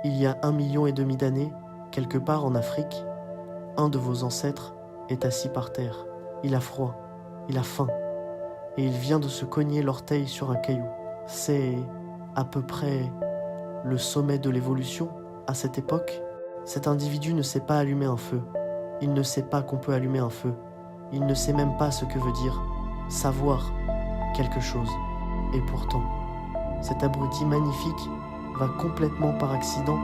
Il y a 1,5 million d'années, quelque part en Afrique, un de vos ancêtres est assis par terre. Il a froid, il a faim, et il vient de se cogner l'orteil sur un caillou. C'est à peu près le sommet de l'évolution à cette époque. Cet individu ne sait pas allumer un feu. Il ne sait pas qu'on peut allumer un feu. Il ne sait même pas ce que veut dire savoir quelque chose. Et pourtant, cet abruti magnifique va complètement par accident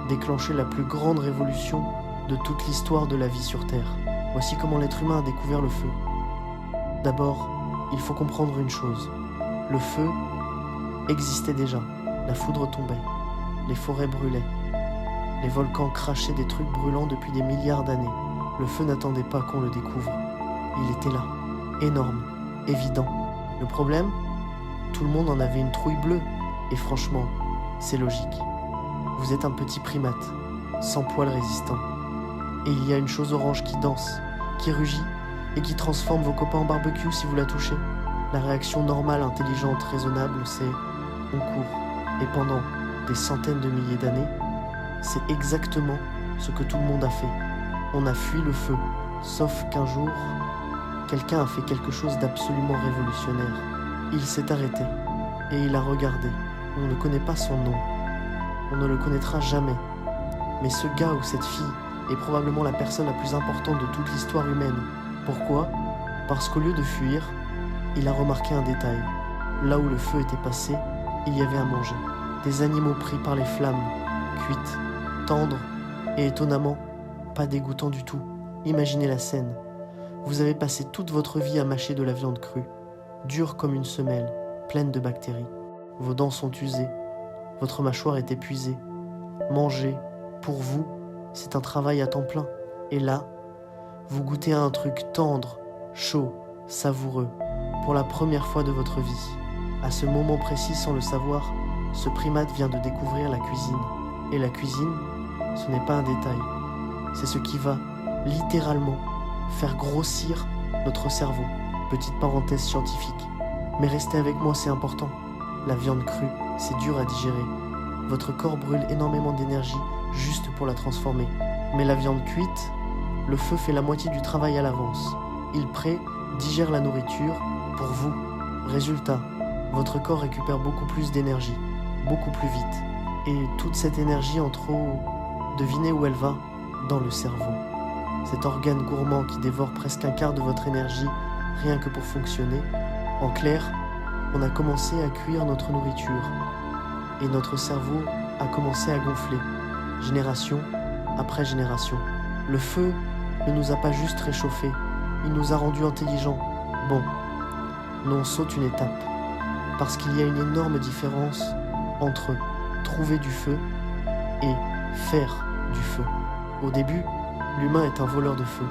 déclencher la plus grande révolution de toute l'histoire de la vie sur Terre. Voici comment l'être humain a découvert le feu. D'abord, il faut comprendre une chose. Le feu existait déjà. La foudre tombait. Les forêts brûlaient. Les volcans crachaient des trucs brûlants depuis des milliards d'années. Le feu n'attendait pas qu'on le découvre. Il était là, énorme, évident. Le problème, tout le monde en avait une trouille bleue. Et franchement, c'est logique. Vous êtes un petit primate, sans poils résistants. Et il y a une chose orange qui danse, qui rugit, et qui transforme vos copains en barbecue si vous la touchez. La réaction normale, intelligente, raisonnable, c'est on court. Et pendant des centaines de milliers d'années, c'est exactement ce que tout le monde a fait. On a fui le feu, sauf qu'un jour, quelqu'un a fait quelque chose d'absolument révolutionnaire. Il s'est arrêté, et il a regardé. On ne connaît pas son nom. On ne le connaîtra jamais. Mais ce gars ou cette fille est probablement la personne la plus importante de toute l'histoire humaine. Pourquoi ? Parce qu'au lieu de fuir, il a remarqué un détail. Là où le feu était passé, il y avait à manger. Des animaux pris par les flammes, cuites, tendres et étonnamment, pas dégoûtants du tout. Imaginez la scène. Vous avez passé toute votre vie à mâcher de la viande crue, dure comme une semelle, pleine de bactéries. Vos dents sont usées, votre mâchoire est épuisée. Manger, pour vous, c'est un travail à temps plein. Et là, vous goûtez à un truc tendre, chaud, savoureux, pour la première fois de votre vie. À ce moment précis, sans le savoir, ce primate vient de découvrir la cuisine. Et la cuisine, ce n'est pas un détail. C'est ce qui va, littéralement, faire grossir notre cerveau. Petite parenthèse scientifique. Mais restez avec moi, c'est important. La viande crue, c'est dur à digérer. Votre corps brûle énormément d'énergie juste pour la transformer. Mais la viande cuite, le feu fait la moitié du travail à l'avance. Il digère la nourriture pour vous. Résultat, votre corps récupère beaucoup plus d'énergie, beaucoup plus vite. Et toute cette énergie devinez où elle va ? Dans le cerveau. Cet organe gourmand qui dévore presque un quart de votre énergie rien que pour fonctionner. En clair, on a commencé à cuire notre nourriture. Et notre cerveau a commencé à gonfler, génération après génération. Le feu ne nous a pas juste réchauffés, il nous a rendus intelligents. Bon, nous on saute une étape, parce qu'il y a une énorme différence entre trouver du feu et faire du feu. Au début, l'humain est un voleur de feu,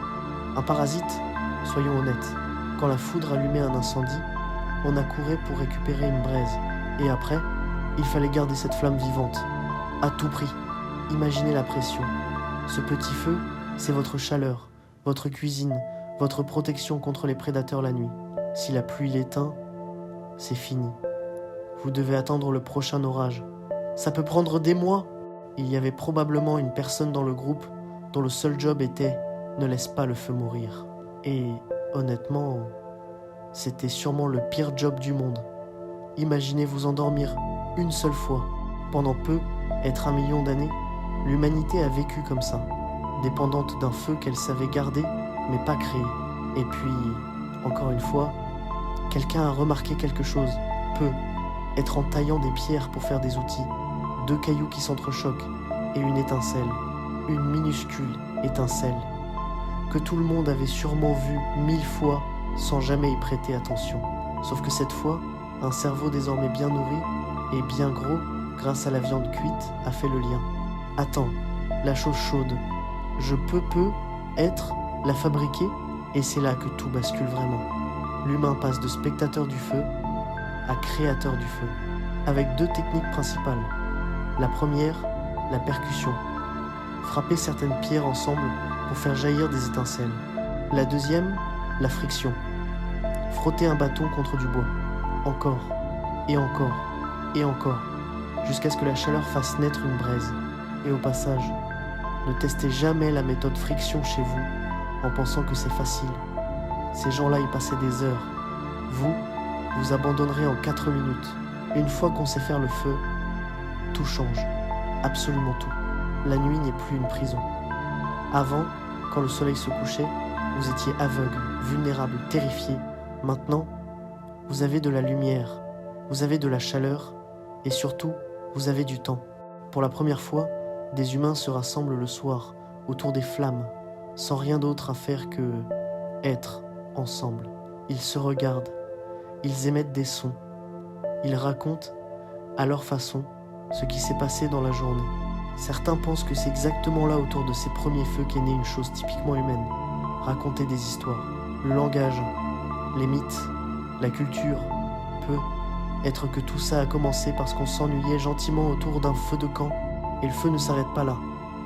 un parasite, soyons honnêtes. Quand la foudre allumait un incendie, on accourait pour récupérer une braise. Et après, il fallait garder cette flamme vivante, à tout prix. Imaginez la pression. Ce petit feu, c'est votre chaleur, votre cuisine, votre protection contre les prédateurs la nuit. Si la pluie l'éteint, c'est fini. Vous devez attendre le prochain orage. Ça peut prendre des mois. Il y avait probablement une personne dans le groupe dont le seul job était « ne laisse pas le feu mourir ». Et honnêtement, c'était sûrement le pire job du monde. Imaginez vous endormir une seule fois. Pendant peu, être 1 million d'années, l'humanité a vécu comme ça, dépendante d'un feu qu'elle savait garder, mais pas créer. Et puis, encore une fois, quelqu'un a remarqué quelque chose. Être en taillant des pierres pour faire des outils, 2 cailloux qui s'entrechoquent et une étincelle, une minuscule étincelle, que tout le monde avait sûrement vue 1000 fois sans jamais y prêter attention. Sauf que cette fois, un cerveau désormais bien nourri et bien gros, grâce à la viande cuite, a fait le lien. Attends, la chose chaude, je peux être, la fabriquer, et c'est là que tout bascule vraiment. L'humain passe de spectateur du feu à créateur du feu, avec 2 techniques principales. La première, la percussion. Frapper certaines pierres ensemble pour faire jaillir des étincelles. La deuxième, la friction. Frotter un bâton contre du bois. Encore, et encore, et encore, jusqu'à ce que la chaleur fasse naître une braise. Et au passage, ne testez jamais la méthode friction chez vous en pensant que c'est facile. Ces gens-là y passaient des heures. Vous abandonnerez en 4 minutes. Une fois qu'on sait faire le feu, tout change. Absolument tout. La nuit n'est plus une prison. Avant, quand le soleil se couchait, vous étiez aveugle, vulnérable, terrifié. Maintenant, vous avez de la lumière, vous avez de la chaleur et surtout, vous avez du temps. Pour la première fois, des humains se rassemblent le soir autour des flammes, sans rien d'autre à faire que être ensemble. Ils se regardent, ils émettent des sons, ils racontent à leur façon ce qui s'est passé dans la journée. Certains pensent que c'est exactement là autour de ces premiers feux qu'est née une chose typiquement humaine, raconter des histoires. Le langage, les mythes, la culture, peut être que tout ça a commencé parce qu'on s'ennuyait gentiment autour d'un feu de camp. Et le feu ne s'arrête pas là,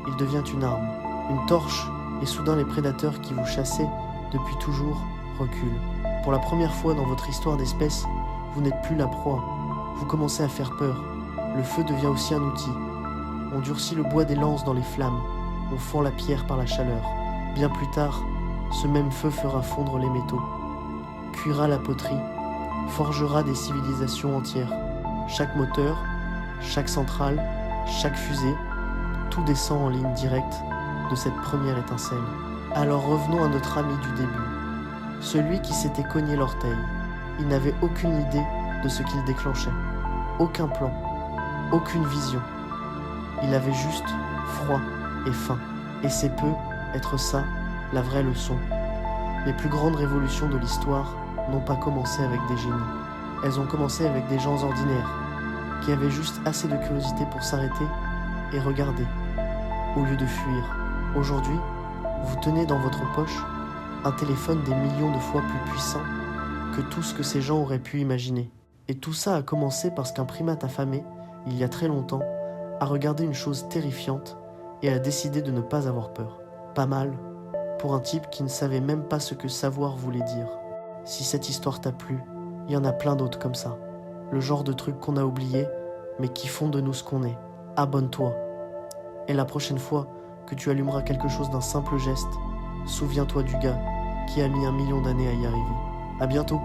il devient une arme, une torche, et soudain les prédateurs qui vous chassaient depuis toujours reculent. Pour la première fois dans votre histoire d'espèce, vous n'êtes plus la proie, vous commencez à faire peur. Le feu devient aussi un outil. On durcit le bois des lances dans les flammes, on fend la pierre par la chaleur. Bien plus tard, ce même feu fera fondre les métaux, cuira la poterie, forgera des civilisations entières. Chaque moteur, chaque centrale, chaque fusée, tout descend en ligne directe de cette première étincelle. Alors revenons à notre ami du début, celui qui s'était cogné l'orteil. Il n'avait aucune idée de ce qu'il déclenchait, aucun plan, aucune vision. Il avait juste froid et faim. Et c'est peu être ça, la vraie leçon. Les plus grandes révolutions de l'histoire n'ont pas commencé avec des génies. Elles ont commencé avec des gens ordinaires, qui avaient juste assez de curiosité pour s'arrêter et regarder, au lieu de fuir. Aujourd'hui, vous tenez dans votre poche un téléphone des millions de fois plus puissant que tout ce que ces gens auraient pu imaginer. Et tout ça a commencé parce qu'un primate affamé, il y a très longtemps, a regardé une chose terrifiante et a décidé de ne pas avoir peur. Pas mal pour un type qui ne savait même pas ce que savoir voulait dire. Si cette histoire t'a plu, il y en a plein d'autres comme ça. Le genre de trucs qu'on a oubliés, mais qui font de nous ce qu'on est. Abonne-toi. Et la prochaine fois que tu allumeras quelque chose d'un simple geste, souviens-toi du gars qui a mis 1 million d'années à y arriver. À bientôt.